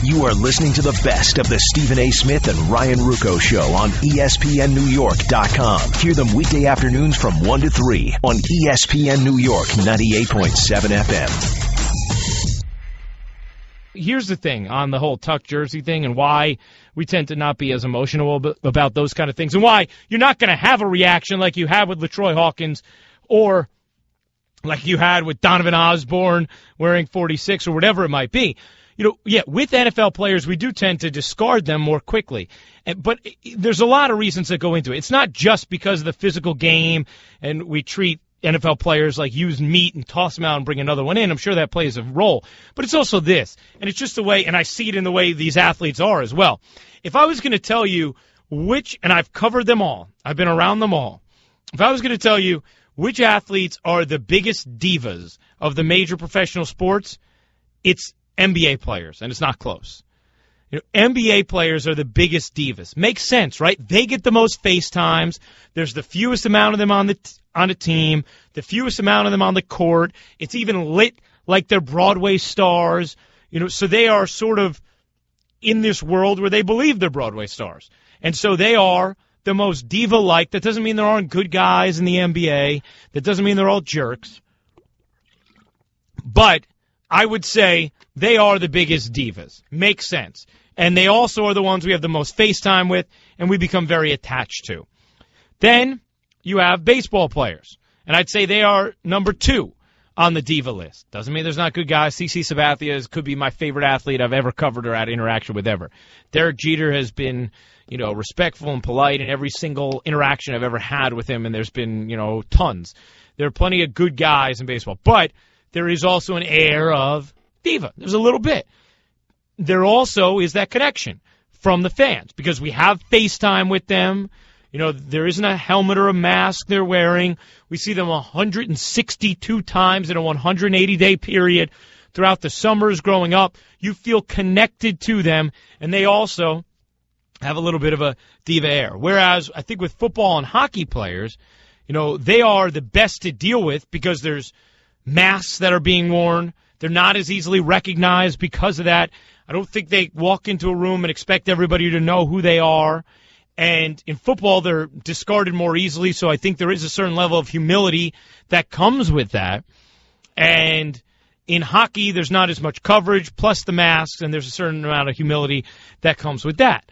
You are listening to the best of the Stephen A. Smith and Ryan Ruocco Show on ESPNNewYork.com. Hear them weekday afternoons from 1 to 3 on ESPN New York 98.7 FM. Here's the thing on the whole tuck jersey thing and why we tend to not be as emotional about those kind of things and why you're not going to have a reaction like you had with LaTroy Hawkins or like you had with Donovan Osborne wearing 46 or whatever it might be. With NFL players, we do tend to discard them more quickly. But there's a lot of reasons that go into it. It's not just because of the physical game and we treat NFL players like use meat and toss them out and bring another one in. I'm sure that plays a role. But it's also this. And it's just the way, and I see it in the way these athletes are as well. If I was going to tell you which, and I've covered them all, I've been around them all. If I was going to tell you which athletes are the biggest divas of the major professional sports, it's NBA players, and it's not close. NBA players are the biggest divas. Makes sense, right? They get the most face times. There's the fewest amount of them on a team, the fewest amount of them on the court. It's even lit like they're Broadway stars. So they are sort of in this world where they believe they're Broadway stars. And so they are the most diva-like. That doesn't mean there aren't good guys in the NBA. That doesn't mean they're all jerks. But I would say they are the biggest divas. Makes sense. And they also are the ones we have the most face time with and we become very attached to. Then you have baseball players. And I'd say they are number 2 on the diva list. Doesn't mean there's not good guys. CC Sabathia could be my favorite athlete I've ever covered or had interaction with ever. Derek Jeter has been, respectful and polite in every single interaction I've ever had with him, and there's been, tons. There are plenty of good guys in baseball. But there is also an air of diva. There's a little bit. There also is that connection from the fans because we have FaceTime with them. There isn't a helmet or a mask they're wearing. We see them 162 times in a 180-day period throughout the summers growing up. You feel connected to them, and they also have a little bit of a diva air. Whereas I think with football and hockey players, they are the best to deal with because there's masks that are being worn. They're not as easily recognized because of that. I don't think they walk into a room and expect everybody to know who they are. And in football, they're discarded more easily, so I think there is a certain level of humility that comes with that. And in hockey, there's not as much coverage, plus the masks, and there's a certain amount of humility that comes with that.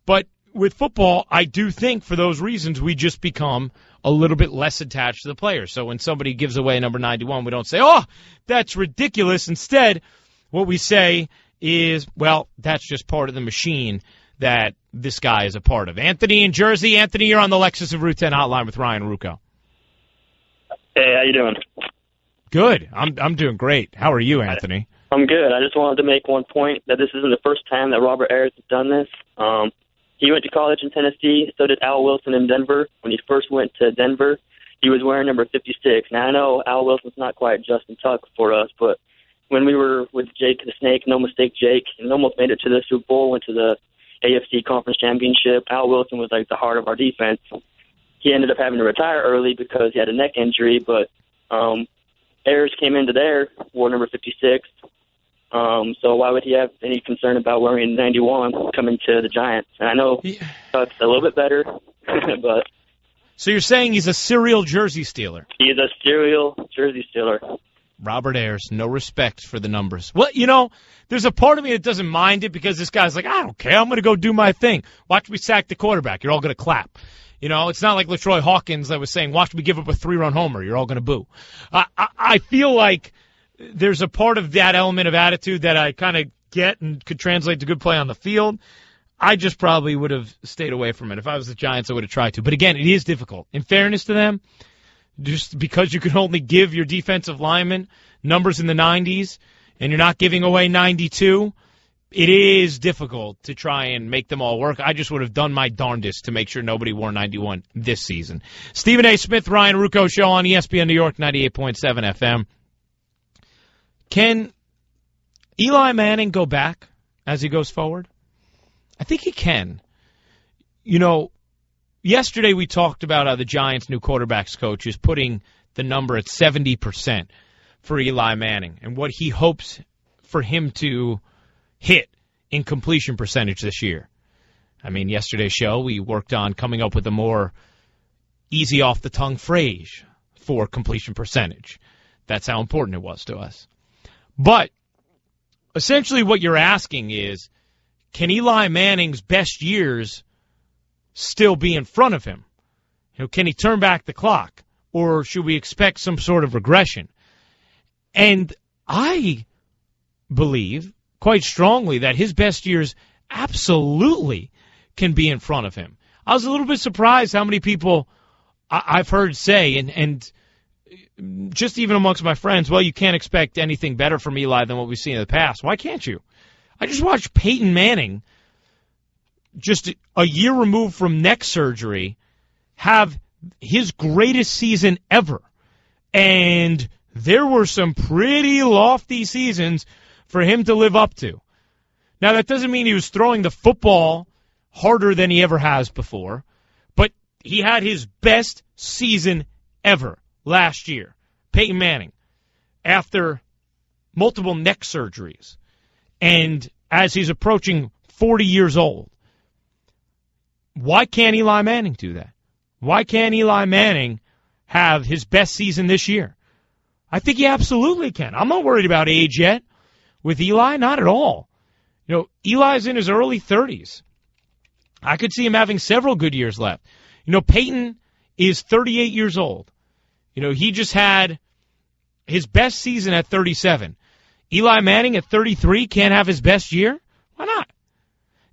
But with football, I do think for those reasons, we just become a little bit less attached to the players. So when somebody gives away number 91, we don't say, oh, that's ridiculous. Instead, what we say is, well, that's just part of the machine that this guy is a part of. Anthony in Jersey. Anthony, you're on the Lexus of Route 10 hotline with Ryan Ruocco. Hey, how you doing? Good. I'm doing great. How are you, Anthony? I'm good. I just wanted to make one point that this isn't the first time that Robert Ayers has done this. He went to college in Tennessee. So did Al Wilson in Denver. When he first went to Denver, he was wearing number 56. Now, I know Al Wilson's not quite Justin Tuck for us, but when we were with Jake the Snake, no mistake Jake, and almost made it to the Super Bowl, went to the AFC Conference Championship. Al Wilson was like the heart of our defense. He ended up having to retire early because he had a neck injury, but Ayers came into there, wore number 56. So why would he have any concern about wearing 91 coming to the Giants? And I know Tuck's a little bit better, but... So you're saying he's a serial jersey stealer? He's a serial jersey stealer. Robert Ayers, no respect for the numbers. Well, there's a part of me that doesn't mind it because this guy's like, I don't care. I'm going to go do my thing. Watch me sack the quarterback. You're all going to clap. It's not like LaTroy Hawkins that was saying, watch me give up a 3-run homer. You're all going to boo. I feel like there's a part of that element of attitude that I kind of get and could translate to good play on the field. I just probably would have stayed away from it. If I was the Giants, I would have tried to. But again, it is difficult. In fairness to them, just because you can only give your defensive linemen numbers in the 90s and you're not giving away 92, it is difficult to try and make them all work. I just would have done my darndest to make sure nobody wore 91 this season. Stephen A. Smith, Ryan Ruocco Show on ESPN New York 98.7 FM. Can Eli Manning go back as he goes forward? I think he can. Yesterday we talked about how the Giants' new quarterbacks coach is putting the number at 70% for Eli Manning and what he hopes for him to hit in completion percentage this year. I mean, yesterday's show, we worked on coming up with a more easy off-the-tongue phrase for completion percentage. That's how important it was to us. But essentially what you're asking is, can Eli Manning's best years still be in front of him? Can he turn back the clock? Or should we expect some sort of regression? And I believe quite strongly that his best years absolutely can be in front of him. I was a little bit surprised how many people I've heard say, and just even amongst my friends, well, you can't expect anything better from Eli than what we've seen in the past. Why can't you? I just watched Peyton Manning, just a year removed from neck surgery, have his greatest season ever. And there were some pretty lofty seasons for him to live up to. Now, that doesn't mean he was throwing the football harder than he ever has before, but he had his best season ever last year. Peyton Manning, after multiple neck surgeries, and as he's approaching 40 years old. Why can't Eli Manning do that? Why can't Eli Manning have his best season this year? I think he absolutely can. I'm not worried about age yet. With Eli, not at all. Eli's in his early 30s. I could see him having several good years left. Peyton is 38 years old. He just had his best season at 37. Eli Manning at 33 can't have his best year? Why not?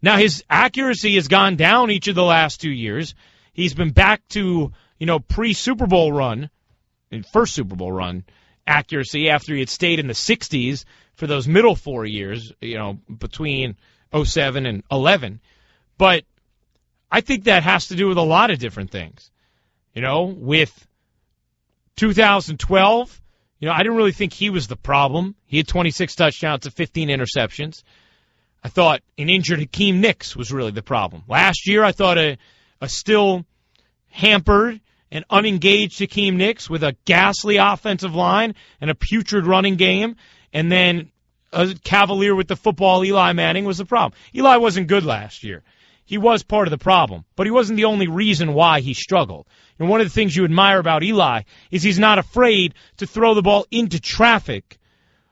Now, his accuracy has gone down each of the last 2 years. He's been back to, pre-Super Bowl run, first Super Bowl run accuracy after he had stayed in the 60s for those middle 4 years, between 07 and 11. But I think that has to do with a lot of different things. With 2012, I didn't really think he was the problem. He had 26 touchdowns to 15 interceptions. I thought an injured Hakeem Nicks was really the problem. Last year, I thought a still hampered and unengaged Hakeem Nicks with a ghastly offensive line and a putrid running game, and then a cavalier with the football, Eli Manning, was the problem. Eli wasn't good last year. He was part of the problem, but he wasn't the only reason why he struggled. And one of the things you admire about Eli is he's not afraid to throw the ball into traffic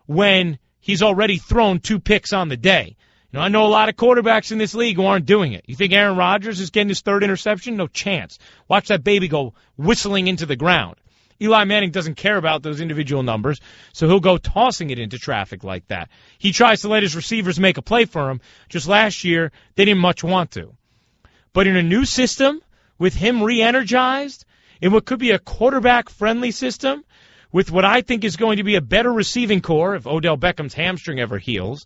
when he's already thrown 2 picks on the day. I know a lot of quarterbacks in this league who aren't doing it. You think Aaron Rodgers is getting his 3rd interception? No chance. Watch that baby go whistling into the ground. Eli Manning doesn't care about those individual numbers, so he'll go tossing it into traffic like that. He tries to let his receivers make a play for him. Just last year, they didn't much want to. But in a new system, with him re-energized, in what could be a quarterback-friendly system, with what I think is going to be a better receiving core if Odell Beckham's hamstring ever heals,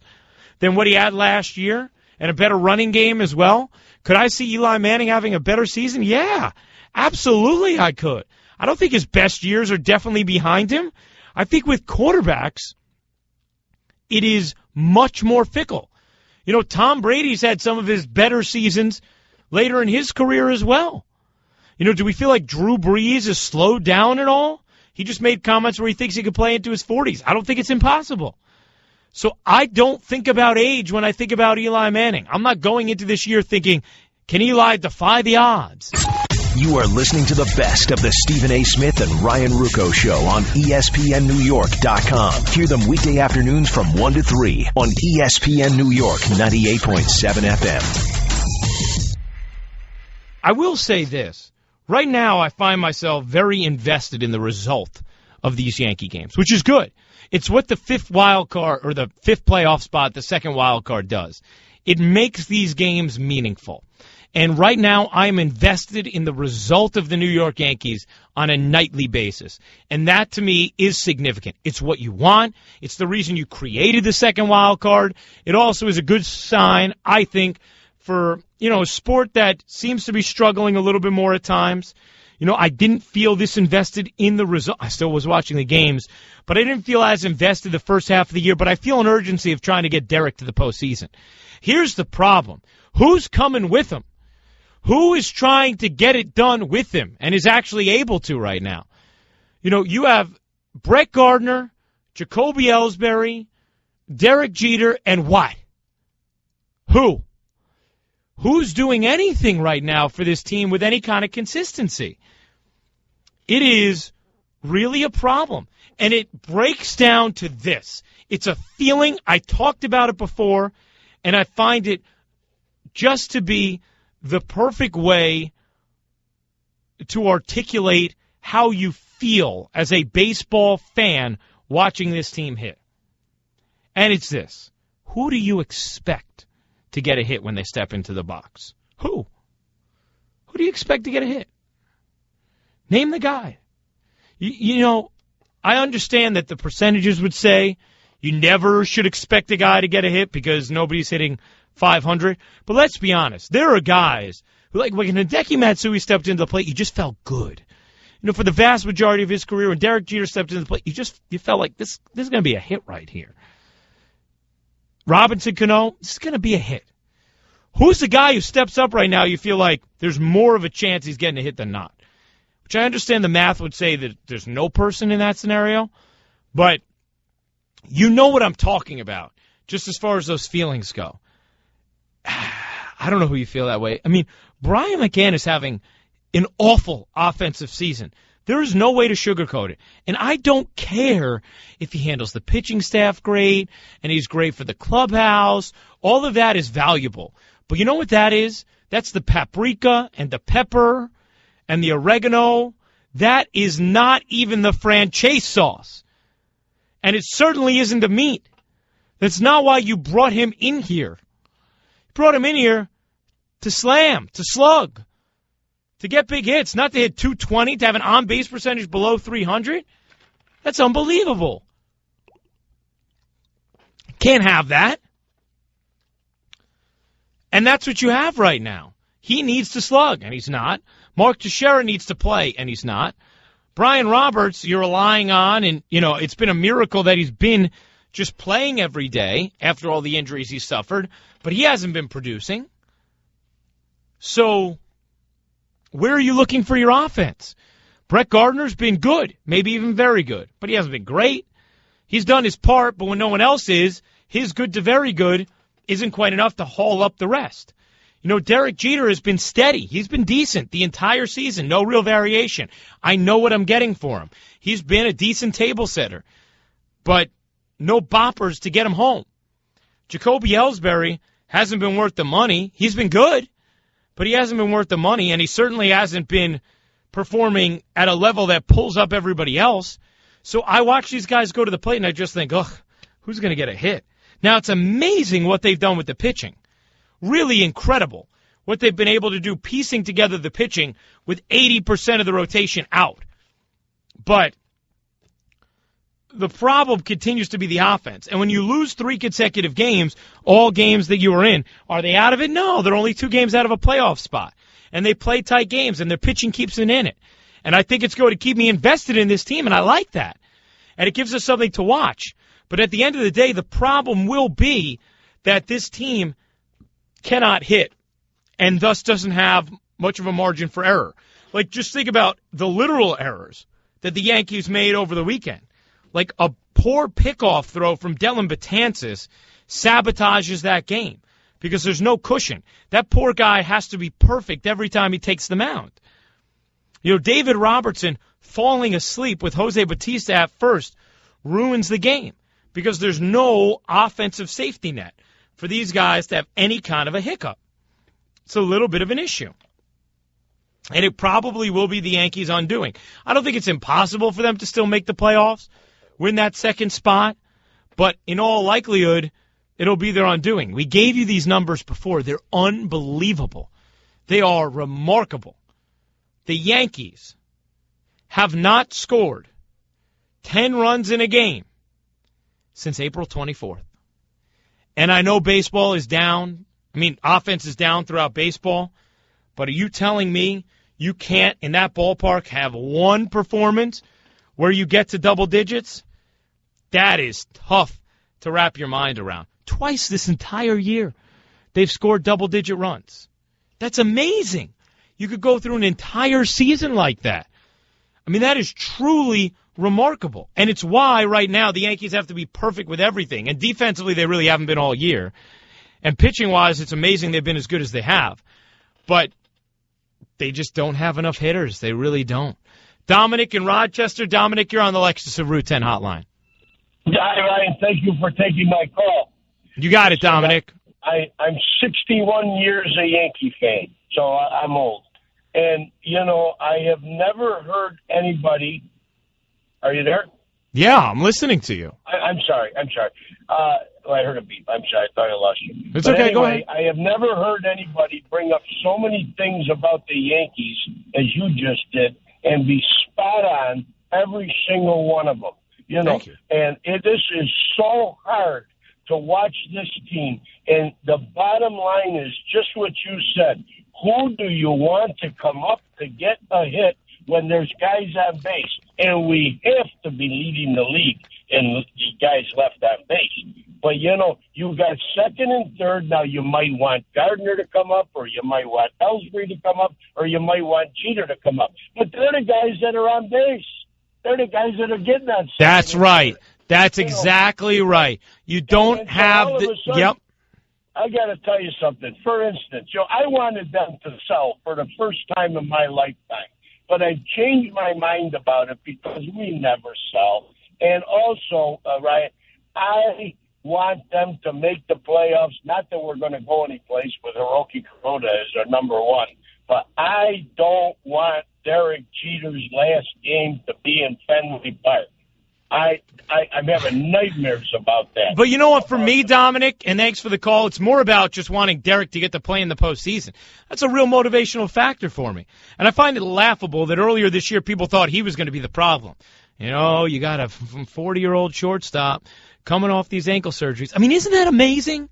than what he had last year, and a better running game as well, could I see Eli Manning having a better season? Yeah, absolutely I could. I don't think his best years are definitely behind him. I think with quarterbacks, it is much more fickle. Tom Brady's had some of his better seasons later in his career as well. Do we feel like Drew Brees has slowed down at all? He just made comments where he thinks he could play into his 40s. I don't think it's impossible. So I don't think about age when I think about Eli Manning. I'm not going into this year thinking, can Eli defy the odds? You are listening to the best of the Stephen A. Smith and Ryan Ruocco Show on ESPNNewYork.com. Hear them weekday afternoons from 1 to 3 on ESPN New York 98.7 FM. I will say this. Right now, I find myself very invested in the result of these Yankee games, which is good. It's what the 5th wild card or the 5th playoff spot, the 2nd wild card does. It makes these games meaningful. And right now, I'm invested in the result of the New York Yankees on a nightly basis. And that, to me, is significant. It's what you want. It's the reason you created the 2nd wild card. It also is a good sign, I think, for, a sport that seems to be struggling a little bit more at times. I didn't feel this invested in the result. I still was watching the games, but I didn't feel as invested the first half of the year, but I feel an urgency of trying to get Derek to the postseason. Here's the problem. Who's coming with him? Who is trying to get it done with him and is actually able to right now? You have Brett Gardner, Jacoby Ellsbury, Derek Jeter, and what? Who? Who's doing anything right now for this team with any kind of consistency? It is really a problem. And it breaks down to this. It's a feeling. I talked about it before, and I find it just to be the perfect way to articulate how you feel as a baseball fan watching this team hit. And it's this. Who do you expect to get a hit when they step into the box? Who? Who do you expect to get a hit? Name the guy. You know, I understand that the percentages would say you never should expect a guy to get a hit because nobody's hitting 500. But let's be honest. There are guys who, like when Hideki Matsui stepped into the plate, you just felt good. You know, for the vast majority of his career, when Derek Jeter stepped into the plate, you felt like this is going to be a hit right here. Robinson Cano, this is going to be a hit. Who's the guy who steps up right now you feel like there's more of a chance he's getting a hit than not? Which I understand the math would say that there's no person in that scenario, but you know what I'm talking about, just as far as those feelings go. I don't know who you feel that way. I mean, Brian McCann is having an awful offensive season. There is no way to sugarcoat it. And I don't care if he handles the pitching staff great and he's great for the clubhouse. All of that is valuable. But you know what that is? That's the paprika and the pepper and the oregano. That is not even the franchise sauce. And it certainly isn't the meat. That's not why you brought him in here. You brought him in here to slam, to slug, to get big hits, not to hit 220, to have an on-base percentage below 300. That's unbelievable. Can't have that. And that's what you have right now. He needs to slug, and he's not. Mark Teixeira needs to play, and he's not. Brian Roberts, you're relying on, and, you know, it's been a miracle that he's been just playing every day after all the injuries he suffered, but he hasn't been producing. So where are you looking for your offense? Brett Gardner's been good, maybe even very good, but he hasn't been great. He's done his part, but when no one else is, his good to very good isn't quite enough to haul up the rest. You know, Derek Jeter has been steady. He's been decent the entire season. No real variation. I know what I'm getting for him. He's been a decent table setter, but no boppers to get him home. Jacoby Ellsbury hasn't been worth the money. He's been good, but he hasn't been worth the money, and he certainly hasn't been performing at a level that pulls up everybody else. So I watch these guys go to the plate, and I just think, ugh, who's going to get a hit? Now, it's amazing what they've done with the pitching. Really incredible what they've been able to do piecing together the pitching with 80% of the rotation out. But the problem continues to be the offense. And when you lose 3 consecutive games, all games that you were in, are they out of it? No, they're only 2 games out of a playoff spot. And they play tight games, and their pitching keeps them in it. And I think it's going to keep me invested in this team, and I like that. And it gives us something to watch. But at the end of the day, the problem will be that this team cannot hit and thus doesn't have much of a margin for error. Like, just think about the literal errors that the Yankees made over the weekend. Like, a poor pickoff throw from Dellin Betances sabotages that game because there's no cushion. That poor guy has to be perfect every time he takes the mound. You know, David Robertson falling asleep with Jose Bautista at first ruins the game because there's no offensive safety net for these guys to have any kind of a hiccup. It's a little bit of an issue. And it probably will be the Yankees' undoing. I don't think it's impossible for them to still make the playoffs, win that second spot, but in all likelihood, it'll be their undoing. We gave you these numbers before. They're unbelievable. They are remarkable. The Yankees have not scored 10 runs in a game since April 24th. And I know baseball is down. I mean, offense is down throughout baseball. But are you telling me you can't, in that ballpark, have one performance where you get to double digits? That is tough to wrap your mind around. Twice this entire year, they've scored double-digit runs. That's amazing. You could go through an entire season like that. I mean, that is truly remarkable. And it's why right now the Yankees have to be perfect with everything. And defensively, they really haven't been all year. And pitching-wise, it's amazing they've been as good as they have. But they just don't have enough hitters. They really don't. Dominic in Rochester. Dominic, you're on the Lexus of Route 10 hotline. Hi, Ryan. Thank you for taking my call. You got it, Dominic. I'm 61 years a Yankee fan, so I'm old. And, I have never heard anybody. Are you there? Yeah, I'm listening to you. I'm sorry. I heard a beep. I'm sorry. I thought I lost you. It's but okay. Anyway, go ahead. I have never heard anybody bring up so many things about the Yankees as you just did and be spot on every single one of them. Thank you. And this is so hard to watch this team. And the bottom line is just what you said. Who do you want to come up to get a hit when there's guys on base? And we have to be leading the league in the guys left on base. But, you got second and third. Now, you might want Gardner to come up, or you might want Ellsbury to come up, or you might want Jeter to come up. But they're the guys that are on base. They're the guys that are getting on. That's right. That's exactly right. You don't have the. Yep. I got to tell you something. For instance, I wanted them to sell for the first time in my lifetime, but I changed my mind about it because we never sell. And also, Ryan, I want them to make the playoffs. Not that we're going to go anyplace with Hiroki Kuroda as our number one, but I don't want Derek Jeter's last game to be in Fenway Park. I'm having nightmares about that. But you know what, for me, Dominic, and thanks for the call, it's more about just wanting Derek to get to play in the postseason. That's a real motivational factor for me. And I find it laughable that earlier this year people thought he was going to be the problem. You got a 40-year-old shortstop coming off these ankle surgeries. I mean, isn't that amazing?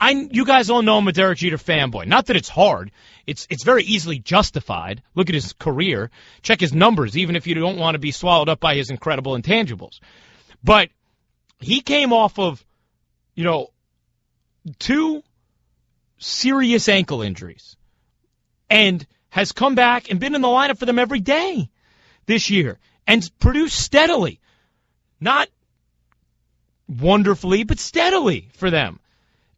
You guys all know I'm a Derek Jeter fanboy. Not that it's hard. It's very easily justified. Look at his career. Check his numbers, even if you don't want to be swallowed up by his incredible intangibles. But he came off of, 2 serious ankle injuries and has come back and been in the lineup for them every day this year and produced steadily. Not wonderfully, but steadily for them.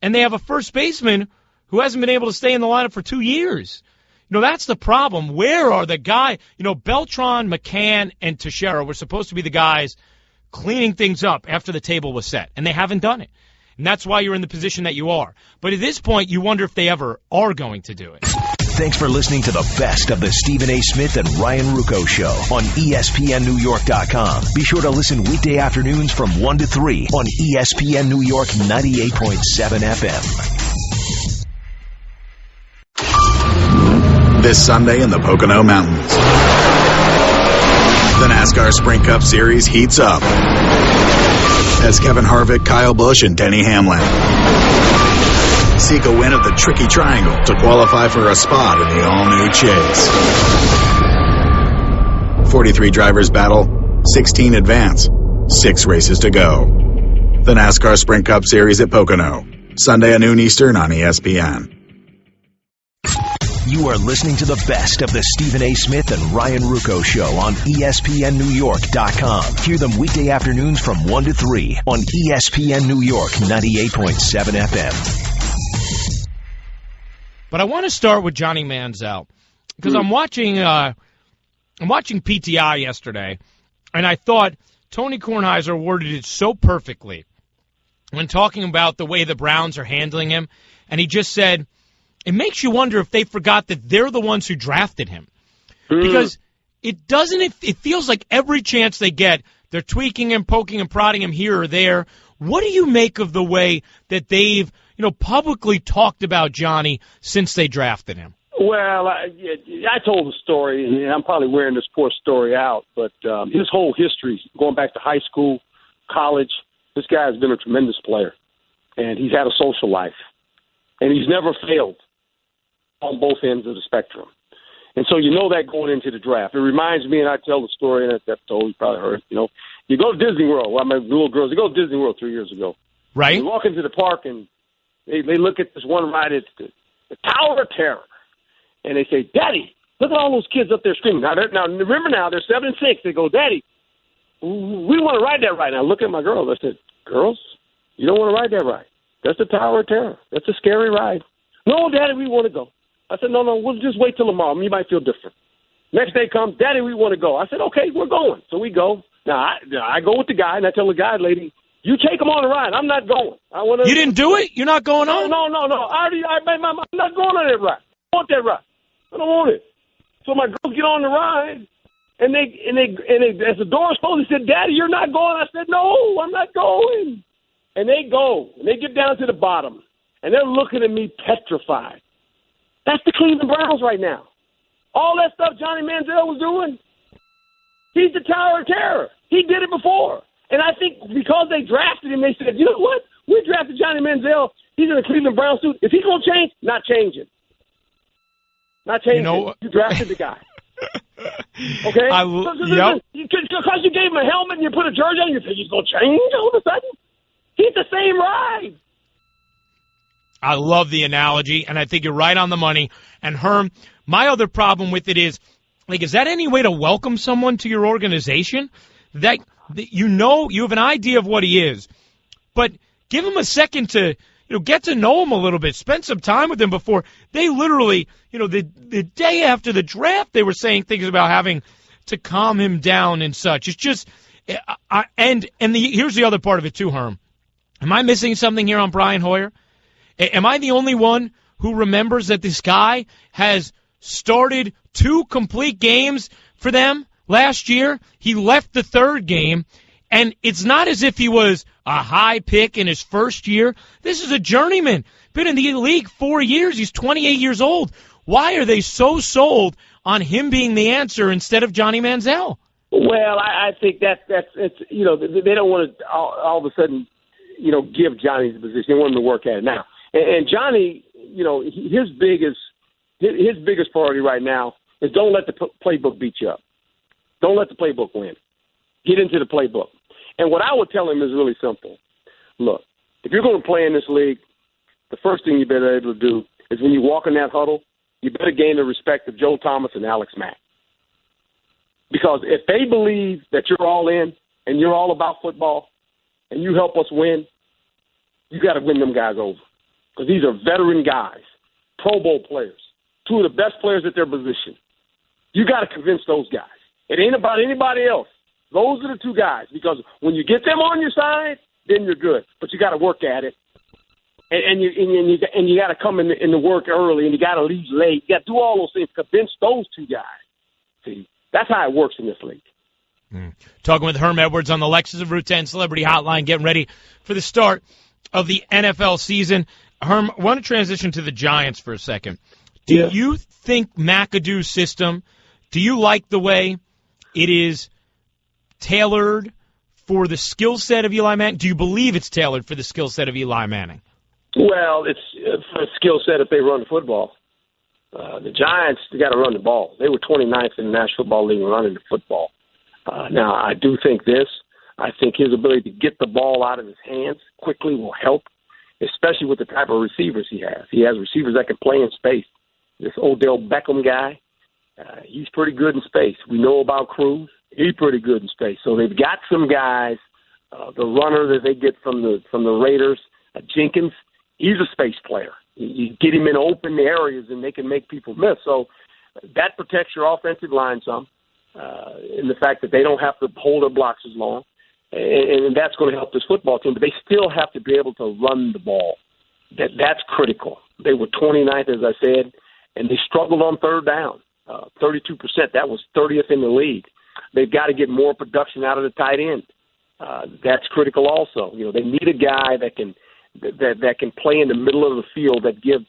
And they have a first baseman who hasn't been able to stay in the lineup for 2 years. That's the problem. Where are the guys? Beltran, McCann, and Teixeira were supposed to be the guys cleaning things up after the table was set, and they haven't done it. And that's why you're in the position that you are. But at this point, you wonder if they ever are going to do it. Thanks for listening to the best of the Stephen A. Smith and Ryan Ruocco Show on ESPNNewYork.com. Be sure to listen weekday afternoons from 1 to 3 on ESPN New York 98.7 FM. This Sunday in the Pocono Mountains, the NASCAR Sprint Cup Series heats up as Kevin Harvick, Kyle Busch, and Denny Hamlin seek a win of the Tricky Triangle to qualify for a spot in the all-new Chase. 43 drivers battle, 16 advance, 6 races to go. The NASCAR Sprint Cup Series at Pocono, Sunday at noon Eastern on ESPN. You are listening to the best of the Stephen A. Smith and Ryan Ruocco Show on ESPNNewYork.com. Hear them weekday afternoons from 1 to 3 on ESPN New York 98.7 FM. But I want to start with Johnny Manziel because I'm watching PTI yesterday, and I thought Tony Kornheiser worded it so perfectly when talking about the way the Browns are handling him, and he just said, it makes you wonder if they forgot that they're the ones who drafted him. Because it feels like every chance they get, they're tweaking him, poking and prodding him here or there. What do you make of the way that they've, publicly talked about Johnny since they drafted him? Well, I told the story, and I'm probably wearing this poor story out, but his whole history, going back to high school, college, this guy has been a tremendous player, and he's had a social life, and he's never failed on both ends of the spectrum. And so that going into the draft. It reminds me, and I tell the story, and I've told you probably heard, you go to Disney World. Well, my little girls, they go to Disney World 3 years ago. Right. You walk into the park, and they look at this one ride, it's the Tower of Terror. And they say, Daddy, look at all those kids up there screaming. Now remember, they're 7 and 6. They go, Daddy, we want to ride that ride. Now, look at my girls. I said, girls, you don't want to ride that ride. That's the Tower of Terror. That's a scary ride. No, Daddy, we want to go. I said, no, we'll just wait till tomorrow. You might feel different. Next day comes, Daddy, we want to go. I said, okay, we're going. So we go. Now, I go with the guy, and I tell the guide lady, you take him on the ride. I'm not going. You didn't do it? You're not going on? No. I'm not going on that ride. I want that ride. I don't want it. So my girls get on the ride, and they as the door's closed, they said, Daddy, you're not going. I said, no, I'm not going. And they go, and they get down to the bottom, and they're looking at me petrified. That's the Cleveland Browns right now. All that stuff Johnny Manziel was doing, he's the Tower of Terror. He did it before. And I think because they drafted him, they said, you know what? We drafted Johnny Manziel. He's in a Cleveland Browns suit. If he's going to change, not changing. Not changing. You drafted the guy. Okay? Because you gave him a helmet and you put a jersey on, you think he's going to change all of a sudden? He's the same ride. I love the analogy, and I think you're right on the money. And Herm, my other problem with it is, is that any way to welcome someone to your organization? That you have an idea of what he is, but give him a second to get to know him a little bit, spend some time with him before they literally, the day after the draft, they were saying things about having to calm him down and such. It's just, here's the other part of it too, Herm. Am I missing something here on Brian Hoyer? Am I the only one who remembers that this guy has started 2 complete games for them last year? He left the 3rd game, and it's not as if he was a high pick in his first year. This is a journeyman. Been in the league 4 years. He's 28 years old. Why are they so sold on him being the answer instead of Johnny Manziel? Well, I think that's they don't want to all of a sudden give Johnny the position. They want him to work at it now. And Johnny, his biggest priority right now is don't let the playbook beat you up. Don't let the playbook win. Get into the playbook. And what I would tell him is really simple. Look, if you're going to play in this league, the first thing you better be able to do is when you walk in that huddle, you better gain the respect of Joe Thomas and Alex Mack. Because if they believe that you're all in and you're all about football and you help us win, you got to win them guys over. Because these are veteran guys, Pro Bowl players, 2 of the best players at their position. You got to convince those guys. It ain't about anybody else. Those are the 2 guys. Because when you get them on your side, then you're good. But you got to work at it, and you got to come in the work early, and you got to leave late. You got to do all those things. Convince those 2 guys. See, that's how it works in this league. Talking with Herm Edwards on the Lexus of Route 10 Celebrity Hotline, getting ready for the start of the NFL season. Herm, I want to transition to the Giants for a second. Do you think McAdoo's system, do you like the way it is tailored for the skill set of Eli Manning? Do you believe it's tailored for the skill set of Eli Manning? Well, it's for a skill set if they run the football. The Giants, they got to run the ball. They were 29th in the National Football League running the football. Now, I do think this. I think his ability to get the ball out of his hands quickly will help, especially with the type of receivers he has. He has receivers that can play in space. This Odell Beckham guy, he's pretty good in space. We know about Cruz. He's pretty good in space. So they've got some guys. The runner that they get from the Raiders, Jenkins, he's a space player. You get him in open areas, and they can make people miss. So that protects your offensive line some, in the fact that they don't have to hold their blocks as long. And that's going to help this football team. But they still have to be able to run the ball. That's critical. They were 29th, as I said, and they struggled on 3rd down. 32%. That was 30th in the league. They've got to get more production out of the tight end. That's critical also. They need a guy that can play in the middle of the field, that gives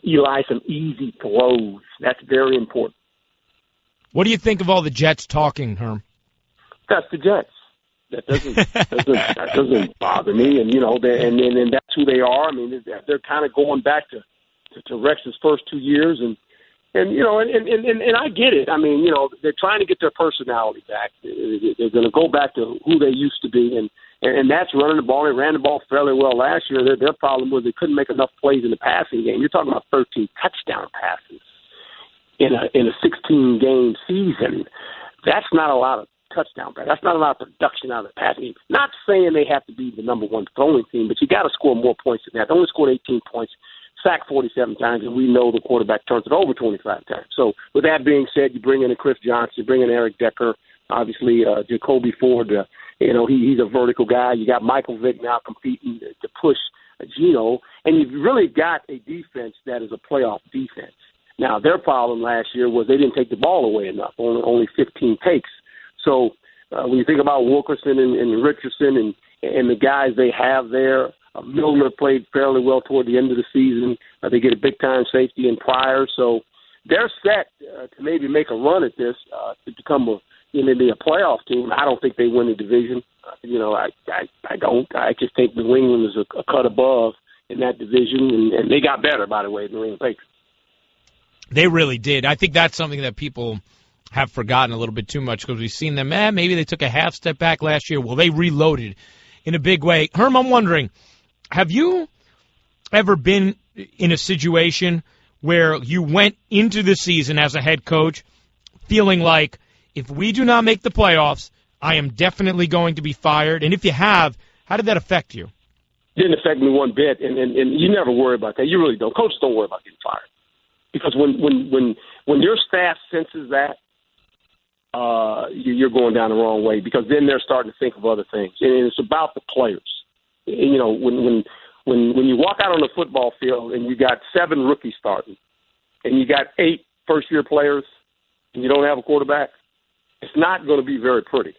Eli some easy throws. That's very important. What do you think of all the Jets talking, Herm? That's the Jets. That doesn't bother me, and and that's who they are. I mean, they're kind of going back to Rex's first 2 years, and I get it. I mean, they're trying to get their personality back. They're going to go back to who they used to be, and that's running the ball. They ran the ball fairly well last year. Their problem was they couldn't make enough plays in the passing game. You're talking about 13 touchdown passes in a 16-game season. That's not a lot of touchdown pass. That's not a lot of production out of the passing game. Not saying they have to be the number one throwing team, but you got to score more points than that. They only scored 18 points, sacked 47 times, and we know the quarterback turns it over 25 times. So with that being said, you bring in a Chris Johnson, you bring in Eric Decker, obviously Jacoby Ford. He's a vertical guy. You got Michael Vick now competing to push Geno, and you've really got a defense that is a playoff defense. Now, their problem last year was they didn't take the ball away enough, only 15 takes. So when you think about Wilkerson and Richardson and the guys they have there, Milner played fairly well toward the end of the season. They get a big-time safety in Pryor. So they're set to maybe make a run at this to become a playoff team. I don't think they win the division. I don't. I just think New England is a cut above in that division, and they got better, by the way, New England Patriots. They really did. I think that's something that people have forgotten a little bit too much because we've seen them, maybe they took a half step back last year. Well, they reloaded in a big way. Herm, I'm wondering, have you ever been in a situation where you went into the season as a head coach feeling like, if we do not make the playoffs, I am definitely going to be fired? And if you have, how did that affect you? It didn't affect me one bit, and you never worry about that. You really don't. Coaches don't worry about getting fired. Because when your staff senses that, you're going down the wrong way, because then they're starting to think of other things. And it's about the players. When you walk out on the football field and you got 7 rookies starting and you got 8 first-year players and you don't have a quarterback, it's not going to be very pretty.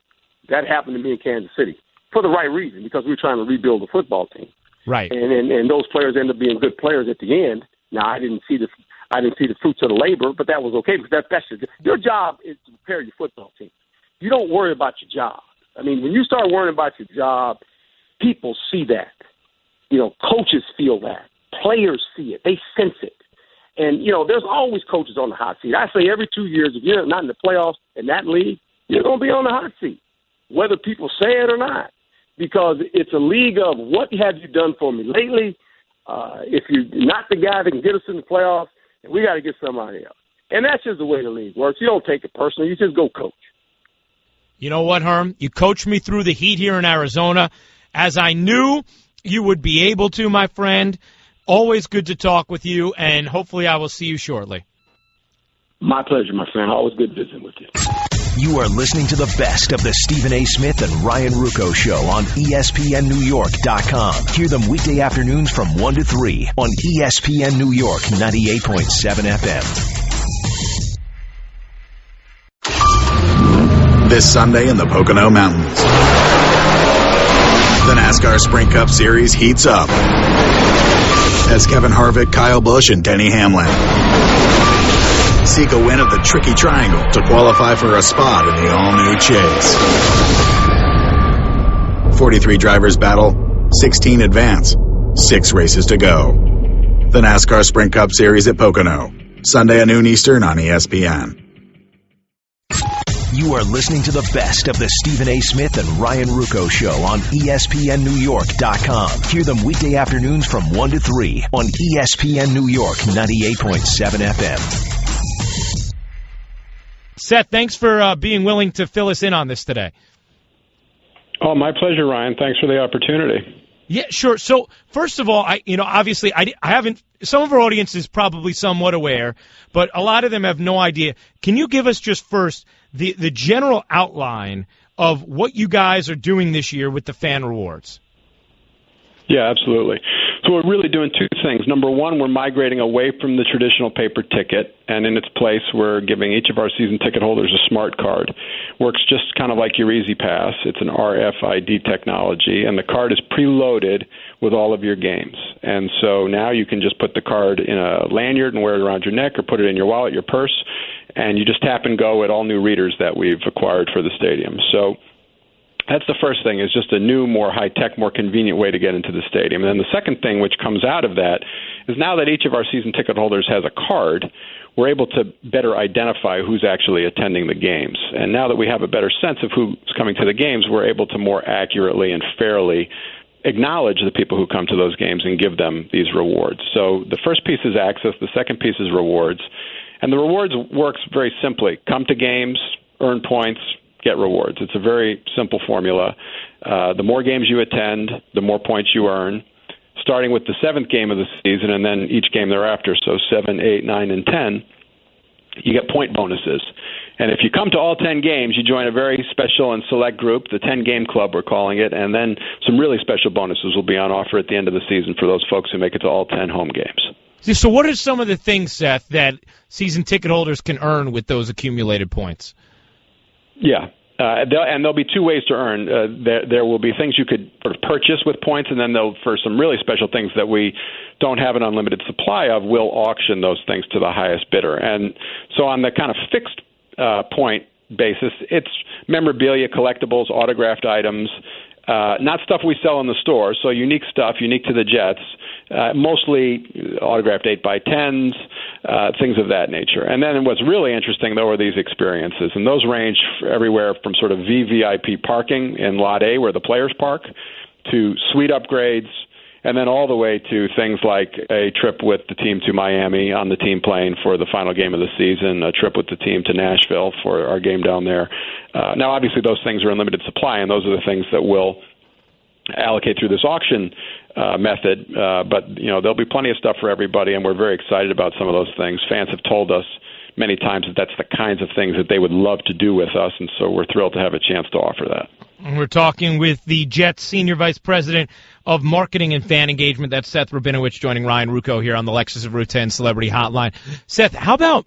That happened to me in Kansas City for the right reason, because we were trying to rebuild the football team. Right. And those players end up being good players at the end. Now, I didn't see the fruits of the labor, but that was okay, because that's your job is to prepare your football team. You don't worry about your job. I mean, when you start worrying about your job, people see that. Coaches feel that. Players see it. They sense it. And, there's always coaches on the hot seat. I say every 2 years, if you're not in the playoffs in that league, you're going to be on the hot seat, whether people say it or not, because it's a league of what have you done for me lately. If you're not the guy that can get us in the playoffs, we got to get somebody else. And that's just the way the league works. You don't take it personally. You just go coach. You know what, Herm? You coached me through the heat here in Arizona, as I knew you would be able to, my friend. Always good to talk with you, and hopefully I will see you shortly. My pleasure, my friend. Always good visiting with you. You are listening to the best of the Stephen A. Smith and Ryan Ruocco Show on ESPNNewYork.com. Hear them weekday afternoons from 1 to 3 on ESPN New York 98.7 FM. This Sunday in the Pocono Mountains, the NASCAR Sprint Cup Series heats up as Kevin Harvick, Kyle Busch, and Denny Hamlin seek a win of the Tricky Triangle to qualify for a spot in the all-new Chase. 43 drivers battle, 16 advance, 6 races to go. The NASCAR Sprint Cup Series at Pocono, Sunday at noon Eastern on ESPN. You are listening to the best of the Stephen A. Smith and Ryan Ruocco Show on ESPNNewYork.com. Hear them weekday afternoons from 1 to 3 on ESPN New York 98.7 FM. Seth, thanks for being willing to fill us in on this today. Oh, my pleasure, Ryan. Thanks for the opportunity. Yeah, sure. So, first of all, obviously, I haven't. Some of our audience is probably somewhat aware, but a lot of them have no idea. Can you give us just first the general outline of what you guys are doing this year with the fan rewards? Yeah, absolutely. So we're really doing 2 things. Number one, we're migrating away from the traditional paper ticket, and in its place, we're giving each of our season ticket holders a smart card. Works just kind of like your Easy Pass. It's an RFID technology, and the card is preloaded with all of your games. And so now you can just put the card in a lanyard and wear it around your neck, or put it in your wallet, your purse, and you just tap and go at all new readers that we've acquired for the stadium. So that's the first thing, is just a new, more high-tech, more convenient way to get into the stadium. And then the second thing, which comes out of that, is now that each of our season ticket holders has a card, we're able to better identify who's actually attending the games. And now that we have a better sense of who's coming to the games, we're able to more accurately and fairly acknowledge the people who come to those games and give them these rewards. So the first piece is access. The second piece is rewards. And the rewards works very simply. Come to games, earn points, get rewards. It's a very simple formula. The more games you attend, the more points you earn, starting with the 7th game of the season and then each game thereafter, so 7, 8, 9, and 10, you get point bonuses. And if you come to all 10 games, you join a very special and select group, the 10-game club we're calling it, and then some really special bonuses will be on offer at the end of the season for those folks who make it to all 10 home games. So what are some of the things, Seth, that season ticket holders can earn with those accumulated points? Yeah. And there'll be 2 ways to earn. There will be things you could sort of purchase with points, and then for some really special things that we don't have an unlimited supply of, we'll auction those things to the highest bidder. And so on the kind of fixed point basis, it's memorabilia, collectibles, autographed items, not stuff we sell in the store, so unique stuff, unique to the Jets, mostly autographed 8x10s, things of that nature. And then what's really interesting, though, are these experiences, and those range everywhere from sort of VVIP parking in Lot A, where the players park, to suite upgrades, and then all the way to things like a trip with the team to Miami on the team plane for the final game of the season, a trip with the team to Nashville for our game down there. Now, obviously, those things are in limited supply, and those are the things that we'll allocate through this auction method. But, there'll be plenty of stuff for everybody, and we're very excited about some of those things. Fans have told us many times that that's the kinds of things that they would love to do with us, and so we're thrilled to have a chance to offer that. We're talking with the Jets Senior Vice President of Marketing and Fan Engagement. That's Seth Rabinowitz, joining Ryan Ruocco here on the Lexus of Route 10 Celebrity Hotline. Seth, how about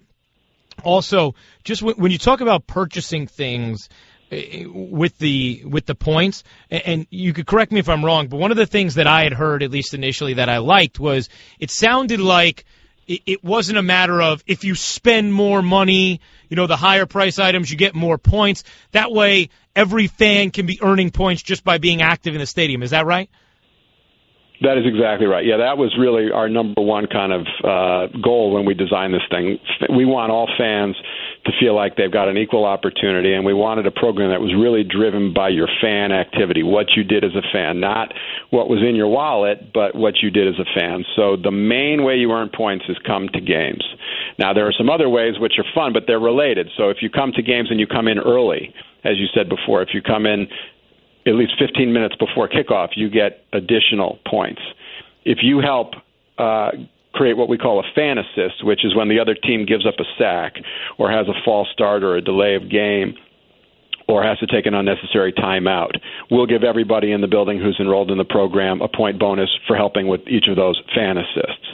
also just when you talk about purchasing things with the points, and you could correct me if I'm wrong, but one of the things that I had heard, at least initially, that I liked was it sounded like it wasn't a matter of if you spend more money, the higher price items, you get more points. That way, every fan can be earning points just by being active in the stadium. Is that right? That is exactly right. Yeah, that was really our number one kind of goal when we designed this thing. We want all fans to feel like they've got an equal opportunity, and we wanted a program that was really driven by your fan activity, what you did as a fan, not what was in your wallet, but what you did as a fan. So the main way you earn points is come to games. Now, there are some other ways which are fun, but they're related. So if you come to games and you come in early, as you said before, if you come in at least 15 minutes before kickoff, you get additional points. If you help create what we call a fan assist, which is when the other team gives up a sack or has a false start or a delay of game or has to take an unnecessary timeout, we'll give everybody in the building who's enrolled in the program a point bonus for helping with each of those fan assists.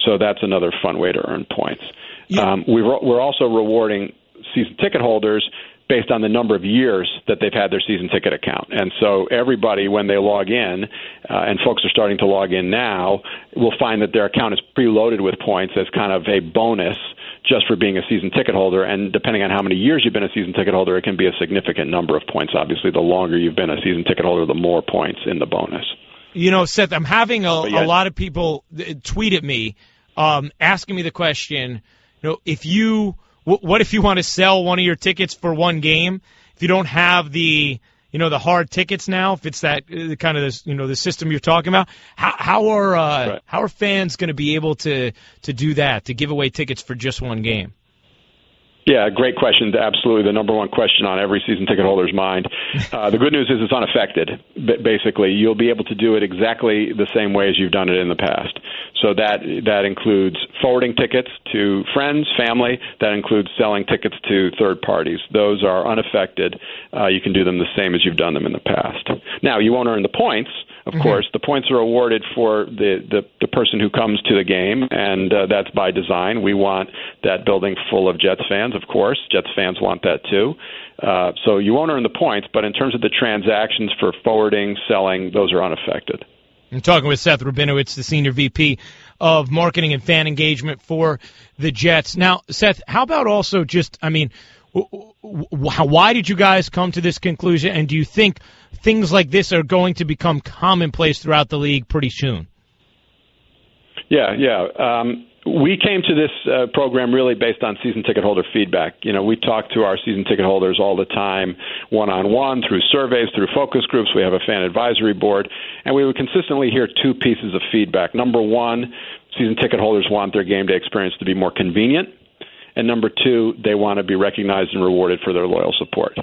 So that's another fun way to earn points. Yeah. We're also rewarding season ticket holders based on the number of years that they've had their season ticket account. And so everybody, when they log in, and folks are starting to log in now, will find that their account is preloaded with points as kind of a bonus just for being a season ticket holder. And depending on how many years you've been a season ticket holder, it can be a significant number of points. Obviously, the longer you've been a season ticket holder, the more points in the bonus. Seth, I'm having a lot of people tweet at me asking me the question, what if you want to sell one of your tickets for one game? If you don't have the hard tickets now, if it's that kind of the system you're talking about, how are fans going to be able to do that, to give away tickets for just one game? Yeah, great question. Absolutely the number one question on every season ticket holder's mind. The good news is it's unaffected. Basically, you'll be able to do it exactly the same way as you've done it in the past. So that includes forwarding tickets to friends, family. That includes selling tickets to third parties. Those are unaffected. You can do them the same as you've done them in the past. Now, you won't earn the points. Of course, the points are awarded for the person who comes to the game, and that's by design. We want that building full of Jets fans, of course. Jets fans want that too. So you won't earn the points, but in terms of the transactions for forwarding, selling, those are unaffected. I'm talking with Seth Rabinowitz, the Senior VP of Marketing and Fan Engagement for the Jets. Now, Seth, how about also why did you guys come to this conclusion, and do you think things like this are going to become commonplace throughout the league pretty soon? Yeah. We came to this program really based on season ticket holder feedback. We talk to our season ticket holders all the time, one-on-one, through surveys, through focus groups. We have a fan advisory board, and we would consistently hear two pieces of feedback. Number one, season ticket holders want their game day experience to be more convenient. And number two, they want to be recognized and rewarded for their loyal support.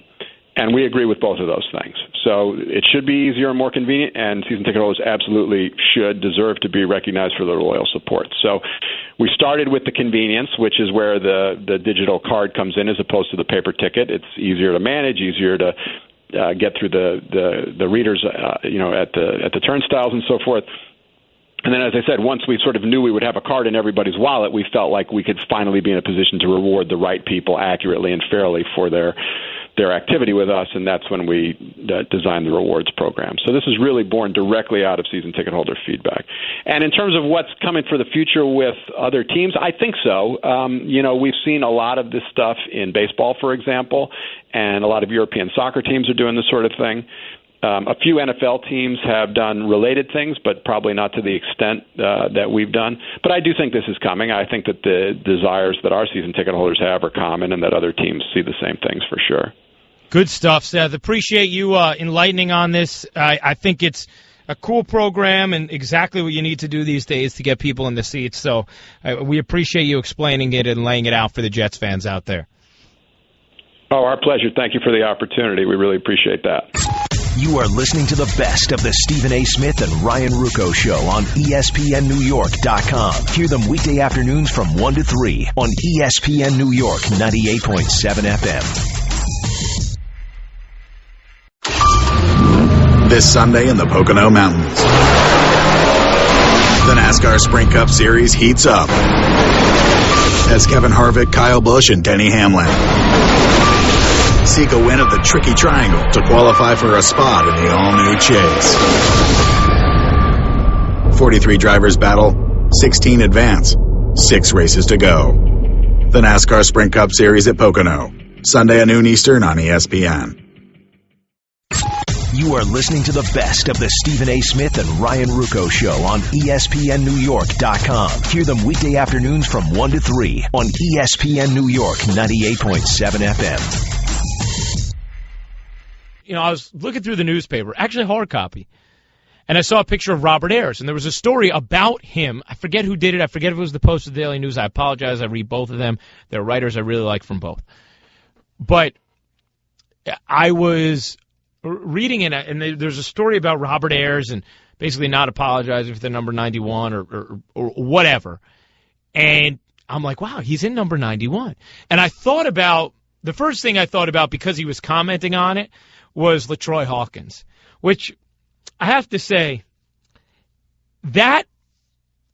And we agree with both of those things. So it should be easier and more convenient, and season ticket holders absolutely should deserve to be recognized for their loyal support. So we started with the convenience, which is where the digital card comes in as opposed to the paper ticket. It's easier to manage, easier to get through the readers, at the turnstiles and so forth. And then, as I said, once we sort of knew we would have a card in everybody's wallet, we felt like we could finally be in a position to reward the right people accurately and fairly for their activity with us, and that's when we designed the rewards program. So this is really born directly out of season ticket holder feedback. And in terms of what's coming for the future with other teams, I think so. We've seen a lot of this stuff in baseball, for example, and a lot of European soccer teams are doing this sort of thing. A few NFL teams have done related things, but probably not to the extent that we've done. But I do think this is coming. I think that the desires that our season ticket holders have are common and that other teams see the same things for sure. Good stuff, Seth. Appreciate you enlightening on this. I think it's a cool program and exactly what you need to do these days to get people in the seats. So we appreciate you explaining it and laying it out for the Jets fans out there. Oh, our pleasure. Thank you for the opportunity. We really appreciate that. You are listening to the best of the Stephen A. Smith and Ryan Ruocco Show on ESPNNewYork.com. Hear them weekday afternoons from 1 to 3 on ESPN New York 98.7 FM. This Sunday in the Pocono Mountains, the NASCAR Sprint Cup Series heats up as Kevin Harvick, Kyle Busch, and Denny Hamlin seek a win of the Tricky Triangle to qualify for a spot in the all-new Chase. 43 drivers battle, 16 advance, 6 races to go. The NASCAR Sprint Cup Series at Pocono, Sunday at noon Eastern on ESPN. You are listening to the best of the Stephen A. Smith and Ryan Ruocco Show on ESPNNewYork.com. Hear them weekday afternoons from 1 to 3 on ESPN New York 98.7 FM. I was looking through the newspaper, actually hard copy, and I saw a picture of Robert Ayers, and there was a story about him. I forget who did it. I forget if it was the Post or the Daily News. I apologize. I read both of them. They're writers I really like from both. But I was reading it, and there's a story about Robert Ayers and basically not apologizing for the number 91 or whatever. And I'm like, wow, he's in number 91. And I thought about, the first thing I thought about, because he was commenting on it, was LaTroy Hawkins, which I have to say, that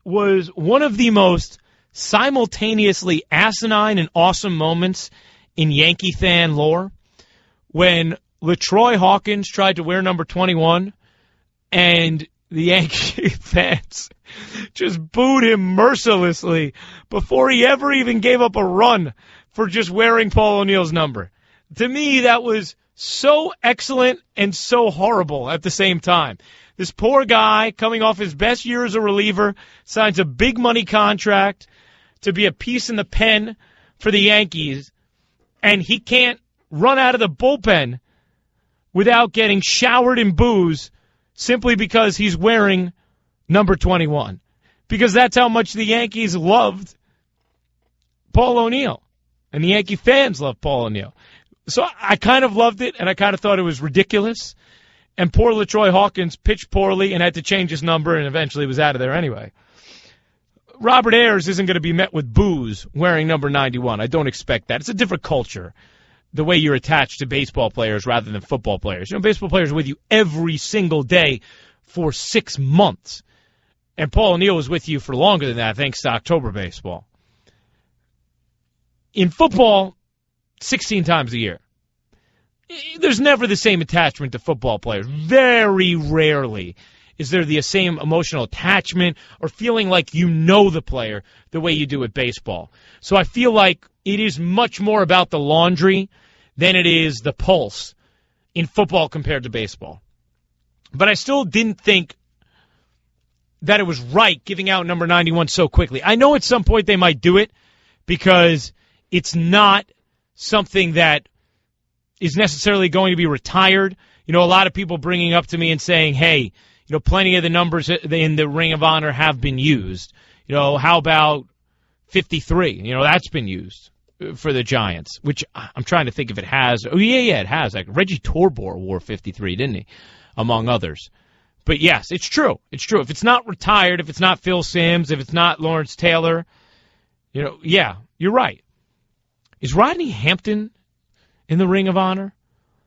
was one of the most simultaneously asinine and awesome moments in Yankee fan lore, when LaTroy Hawkins tried to wear number 21, and the Yankee fans just booed him mercilessly before he ever even gave up a run for just wearing Paul O'Neill's number. To me, that was so excellent and so horrible at the same time. This poor guy, coming off his best year as a reliever, signs a big money contract to be a piece in the pen for the Yankees, and he can't run out of the bullpen without getting showered in booze simply because he's wearing number 21. Because that's how much the Yankees loved Paul O'Neill. And the Yankee fans loved Paul O'Neill. So I kind of loved it, and I kind of thought it was ridiculous. And poor LaTroy Hawkins pitched poorly and had to change his number and eventually was out of there anyway. Robert Ayers isn't going to be met with booze wearing number 91. I don't expect that. It's a different culture, the way you're attached to baseball players rather than football players. Baseball players are with you every single day for 6 months. And Paul O'Neill was with you for longer than that, thanks to October baseball. In football, 16 times a year. There's never the same attachment to football players. Very rarely is there the same emotional attachment or feeling like you know the player the way you do with baseball. So I feel like it is much more about the laundry than it is the pulse in football compared to baseball. But I still didn't think that it was right giving out number 91 so quickly. I know at some point they might do it because it's not something that is necessarily going to be retired. A lot of people bringing up to me and saying, hey, plenty of the numbers in the Ring of Honor have been used. How about 53? That's been used. for the Giants, which I'm trying to think if it has. Oh, yeah, it has. Like Reggie Torbor wore 53, didn't he? Among others. But yes, it's true. It's true. If it's not retired, if it's not Phil Simms, if it's not Lawrence Taylor, yeah, you're right. Is Rodney Hampton in the Ring of Honor?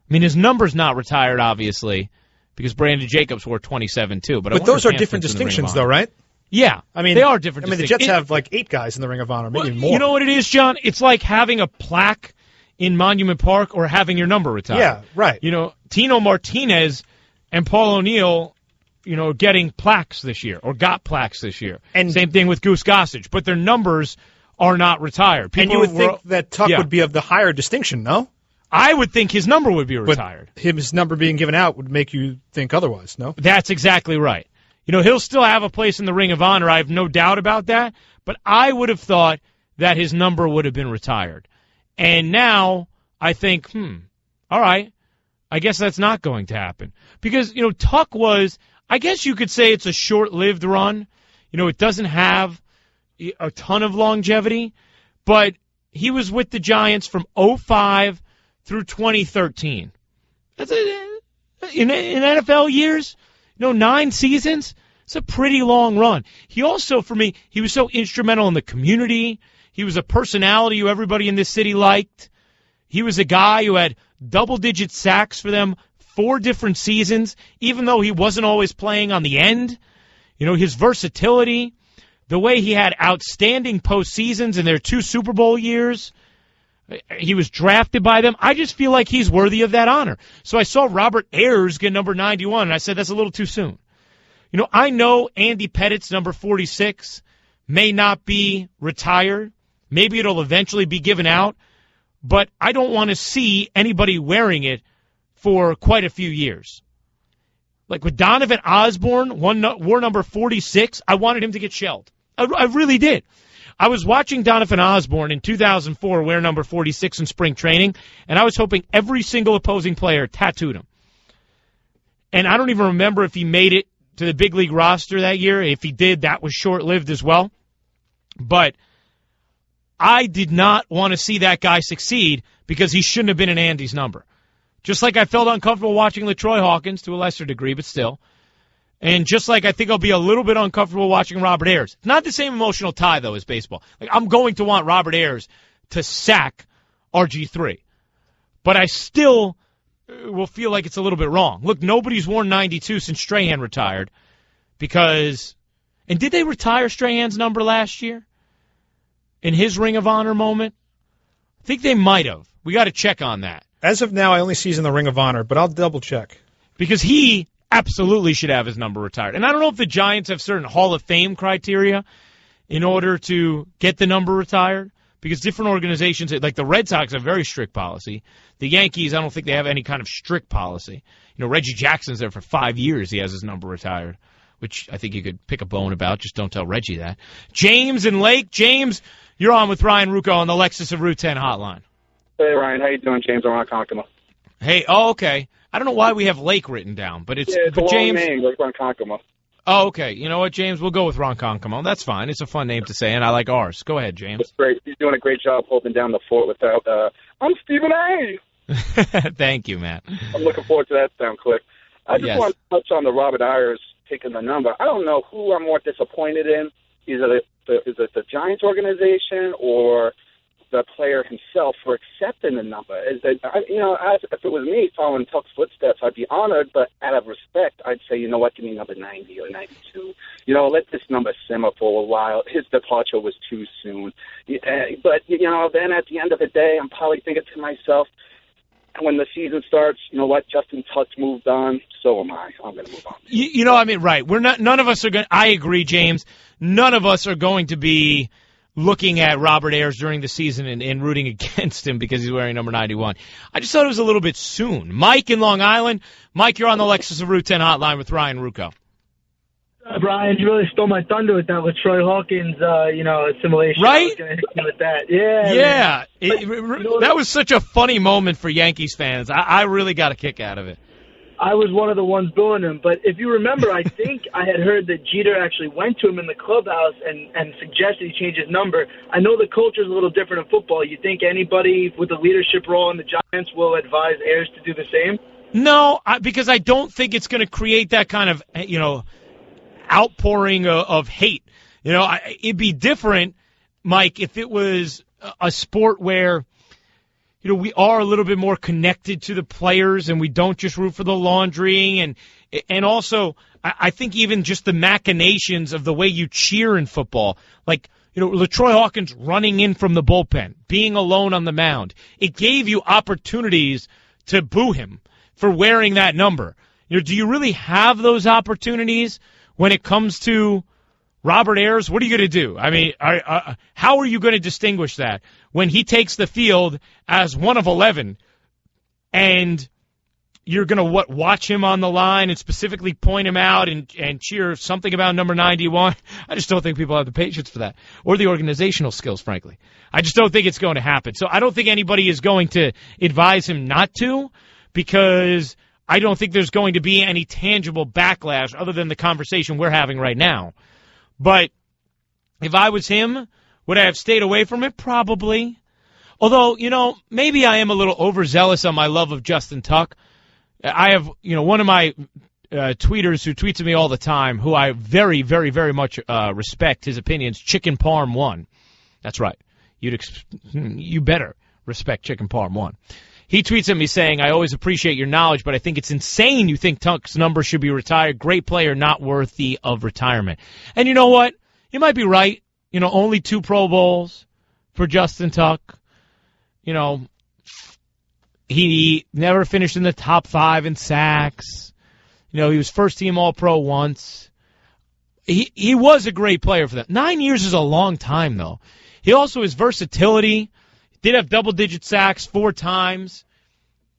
I mean, his number's not retired, obviously, because Brandon Jacobs wore 27 too. But those are different distinctions, though, right? Yeah, I mean, they are different. I mean, the Jets have like 8 guys in the Ring of Honor, maybe more. You know what it is, John? It's like having a plaque in Monument Park or having your number retired. Yeah, right. Tino Martinez and Paul O'Neill, getting plaques this year or got plaques this year. And same thing with Goose Gossage, but their numbers are not retired. And you would think that Tuck would be of the higher distinction, no? I would think his number would be retired. But his number being given out would make you think otherwise, no? That's exactly right. He'll still have a place in the Ring of Honor. I have no doubt about that. But I would have thought that his number would have been retired. And now I think, all right, I guess that's not going to happen. Because, Tuck was, I guess you could say it's a short-lived run. It doesn't have a ton of longevity. But he was with the Giants from 2005 through 2013. That's in NFL years, 9 seasons. It's a pretty long run. He also, for me, he was so instrumental in the community. He was a personality who everybody in this city liked. He was a guy who had double-digit sacks for them 4 different seasons, even though he wasn't always playing on the end. His versatility, the way he had outstanding postseasons in their 2 Super Bowl years. He was drafted by them. I just feel like he's worthy of that honor. So I saw Robert Ayers get number 91, and I said that's a little too soon. I know Andy Pettit's number 46 may not be retired. Maybe it'll eventually be given out. But I don't want to see anybody wearing it for quite a few years. Like with Donovan Osborne, wore number 46, I wanted him to get shelled. I really did. I was watching Donovan Osborne in 2004 wear number 46 in spring training, and I was hoping every single opposing player tattooed him. And I don't even remember if he made it to the big league roster that year. If he did, that was short-lived as well. But I did not want to see that guy succeed because he shouldn't have been in Andy's number. Just like I felt uncomfortable watching LaTroy Hawkins to a lesser degree, but still. And just like I think I'll be a little bit uncomfortable watching Robert Ayers. It's not the same emotional tie, though, as baseball. Like I'm going to want Robert Ayers to sack RG3. But I still will feel like it's a little bit wrong. Look, nobody's worn 92 since Strahan retired because – and did they retire Strahan's number last year in his Ring of Honor moment? I think they might have. We got to check on that. As of now, I only see he's in the Ring of Honor, but I'll double-check. Because he absolutely should have his number retired. And I don't know if the Giants have certain Hall of Fame criteria in order to get the number retired. Because different organizations, like the Red Sox, have a very strict policy. The Yankees, I don't think they have any kind of strict policy. Reggie Jackson's there for 5 years. He has his number retired, which I think you could pick a bone about. Just don't tell Reggie that. James and Lake. James, you're on with Ryan Ruocco on the Lexus of Route 10 hotline. Hey, Ryan. How you doing? James on Ronkonkoma. Hey, okay. I don't know why we have Lake written down, but it's a long James. Name, like Ronkonkoma. Oh, okay. You know what, James? We'll go with Ronkonkoma. That's fine. It's a fun name to say, and I like ours. Go ahead, James. That's great. He's doing a great job holding down the fort without, I'm Stephen A. Thank you, Matt. I'm looking forward to that sound clip. I just want to touch on the Robert Ayers taking the number. I don't know who I'm more disappointed in. Is it the Giants organization or the player himself for accepting the number? Is that, if it was me following Tuck's footsteps, I'd be honored, but out of respect, I'd say, you know what, give me number 90 or 92. Let this number simmer for a while. His departure was too soon. But, then at the end of the day, I'm probably thinking to myself, when the season starts, you know what, Justin Tuck's moved on, so am I. I'm going to move on. Right. None of us are going to, I agree, James, none of us are going to be looking at Robert Ayers during the season and rooting against him because he's wearing number 91. I just thought it was a little bit soon. Mike in Long Island. Mike, you're on the Lexus of Route 10 hotline with Ryan Ruocco. Brian, you really stole my thunder with that, with Troy Hawkins, assimilation. Right? I was going to hit you with that. Yeah. Yeah. That was such a funny moment for Yankees fans. I really got a kick out of it. I was one of the ones booing him. But if you remember, I think I had heard that Jeter actually went to him in the clubhouse and suggested he change his number. I know the culture is a little different in football. You think anybody with a leadership role in the Giants will advise Ayers to do the same? No, because I don't think it's going to create that kind of, outpouring of hate. It'd be different, Mike, if it was a sport where we are a little bit more connected to the players and we don't just root for the laundry. And also, I think even just the machinations of the way you cheer in football, like, LaTroy Hawkins running in from the bullpen, being alone on the mound, it gave you opportunities to boo him for wearing that number. Do you really have those opportunities when it comes to Robert Ayers? What are you going to do? I mean, how are you going to distinguish that when he takes the field as one of 11 and you're going to watch him on the line and specifically point him out and cheer something about number 91? I just don't think people have the patience for that or the organizational skills, frankly. I just don't think it's going to happen. So I don't think anybody is going to advise him not to, because I don't think there's going to be any tangible backlash other than the conversation we're having right now. But if I was him, would I have stayed away from it? Probably. Although, maybe I am a little overzealous on my love of Justin Tuck. I have, one of my tweeters who tweets at me all the time, who I very, very, very much respect his opinions, Chicken Parm 1. That's right. You better respect Chicken Parm 1. He tweets at me saying, I always appreciate your knowledge, but I think it's insane you think Tuck's number should be retired. Great player, not worthy of retirement. And you know what? You might be right. Only 2 Pro Bowls for Justin Tuck. He never finished in the top 5 in sacks. He was first-team All-Pro once. He was a great player for them. 9 years is a long time, though. He also, his versatility, did have double-digit sacks 4 times.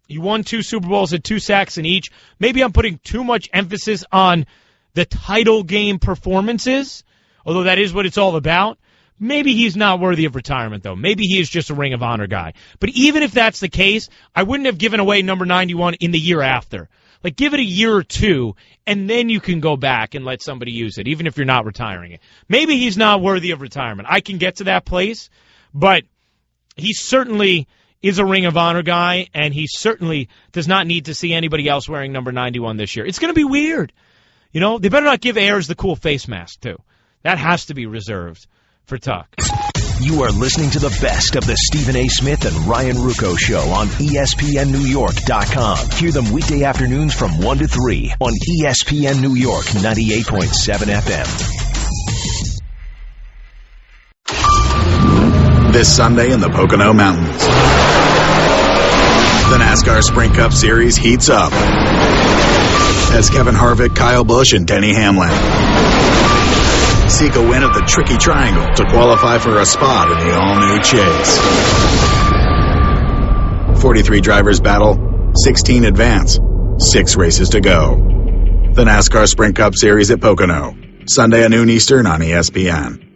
He won 2 Super Bowls, had 2 sacks in each. Maybe I'm putting too much emphasis on the title game performances, although that is what it's all about. Maybe he's not worthy of retirement, though. Maybe he is just a Ring of Honor guy. But even if that's the case, I wouldn't have given away number 91 in the year after. Like, give it a year or 2, and then you can go back and let somebody use it, even if you're not retiring it. Maybe he's not worthy of retirement. I can get to that place, but he certainly is a Ring of Honor guy, and he certainly does not need to see anybody else wearing number 91 this year. It's going to be weird. They better not give Ayers the cool face mask, too. That has to be reserved for Tuck. You are listening to the best of the Stephen A. Smith and Ryan Ruocco Show on ESPNNewYork.com. Hear them weekday afternoons from 1 to 3 on ESPN New York 98.7 FM. This Sunday in the Pocono Mountains, the NASCAR Sprint Cup Series heats up as Kevin Harvick, Kyle Busch, and Denny Hamlin seek a win of the Tricky Triangle to qualify for a spot in the all-new Chase. 43 drivers battle, 16 advance, 6 races to go. The NASCAR Sprint Cup Series at Pocono, Sunday at noon Eastern on ESPN.